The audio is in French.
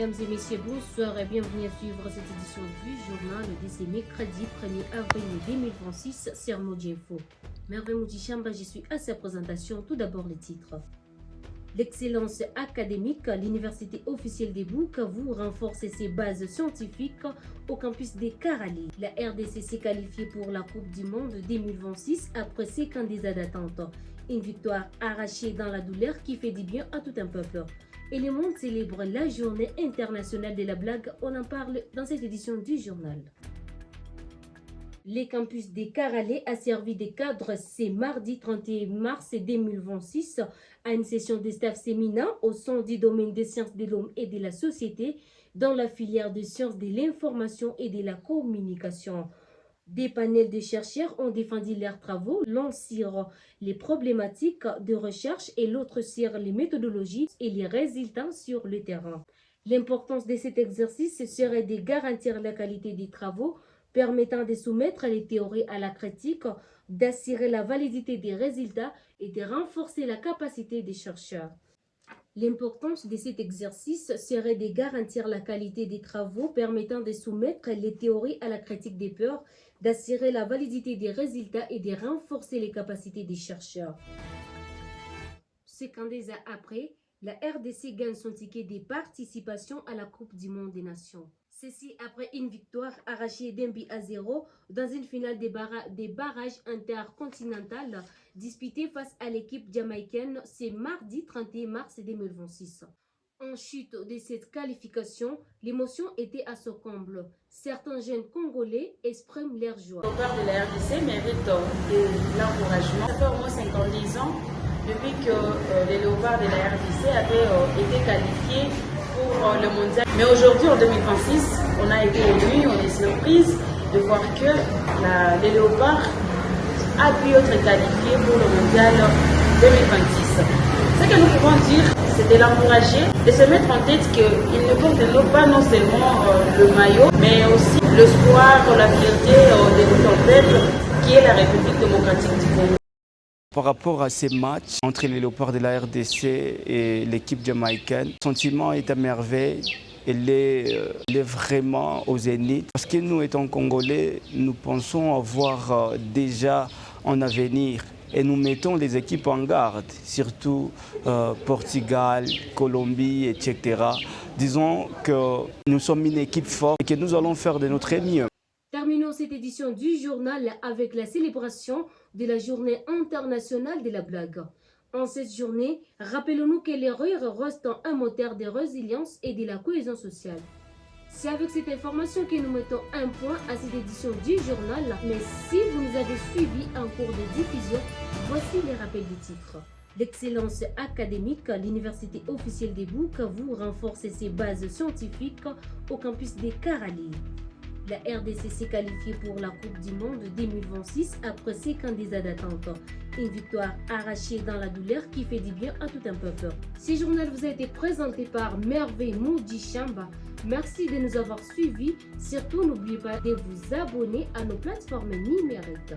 Mesdames et messieurs, bonsoir et bienvenue à suivre cette édition du journal de ce mercredi 1er avril 2026 sur Modinfo. Merveille Moutichamba, je suis à sa présentation. Tout d'abord les titres. L'excellence académique, l'université officielle des Bukavu renforce ses bases scientifiques au campus de Karali. La RDC s'est qualifiée pour la Coupe du Monde 2026 après 6 candidats d'attente. Une victoire arrachée dans la douleur qui fait du bien à tout un peuple. Et le monde célèbre la journée internationale de la blague. On en parle dans cette édition du journal. Le campus de Karale a servi de cadre ce mardi 31 mars 2026 à une session de staff séminaire au sein du domaine des sciences de l'homme et de la société dans la filière des sciences de l'information et de la communication. Des panels de chercheurs ont défendu leurs travaux, l'un sur les problématiques de recherche et l'autre sur les méthodologies et les résultats sur le terrain. L'importance de cet exercice serait de garantir la qualité des travaux, permettant de soumettre les théories à la critique, d'assurer la validité des résultats et de renforcer la capacité des chercheurs. L'importance de cet exercice serait de garantir la qualité des travaux permettant de soumettre les théories à la critique des pairs, d'assurer la validité des résultats et de renforcer les capacités des chercheurs. 50 ans après, la RDC gagne son ticket de participation à la Coupe du Monde des Nations. Ceci après une victoire arrachée d'un but à 0 dans une finale des barrages intercontinental disputée face à l'équipe jamaïcaine ce mardi 31 mars 2026. En chute de cette qualification, l'émotion était à son comble. Certains jeunes Congolais expriment leur joie. Le léopard de la RDC mérite de l'encouragement. Ça fait au moins 50 ans depuis que les léopards de la RDC avaient été qualifiés pour le mondial. Mais aujourd'hui, en 2026, on a été élus, on est surprise de voir que les léopards a pu être qualifiés pour le mondial 2026. Ce que nous pouvons dire, c'est de l'encourager, de se mettre en tête qu'il ne porte pas non seulement le maillot, mais aussi l'espoir, la fierté de tout un peuple qui est la République démocratique du Congo. Par rapport à ces matchs entre les léopards de la RDC et l'équipe jamaïcaine, le sentiment est à merveille. Elle est vraiment au zénith. Parce que nous, étant Congolais, nous pensons avoir déjà un avenir. Et nous mettons les équipes en garde, surtout Portugal, Colombie, etc. Disons que nous sommes une équipe forte et que nous allons faire de notre mieux. Terminons cette édition du journal avec la célébration de la journée internationale de la blague. En cette journée, rappelons-nous que l'erreur reste un moteur de résilience et de la cohésion sociale. C'est avec cette information que nous mettons un point à cette édition du journal. Mais si vous nous avez suivis en cours de diffusion, voici les rappels du titre. L'excellence académique, l'université officielle des Bukavu renforce ses bases scientifiques au campus de Karali. La RDC s'est qualifiée pour la Coupe du Monde 2026 après 6 candidats d'attente. Une victoire arrachée dans la douleur qui fait du bien à tout un peuple. Ce journal vous a été présenté par Merveille Moutichamba. Merci de nous avoir suivis. Surtout, n'oubliez pas de vous abonner à nos plateformes numériques.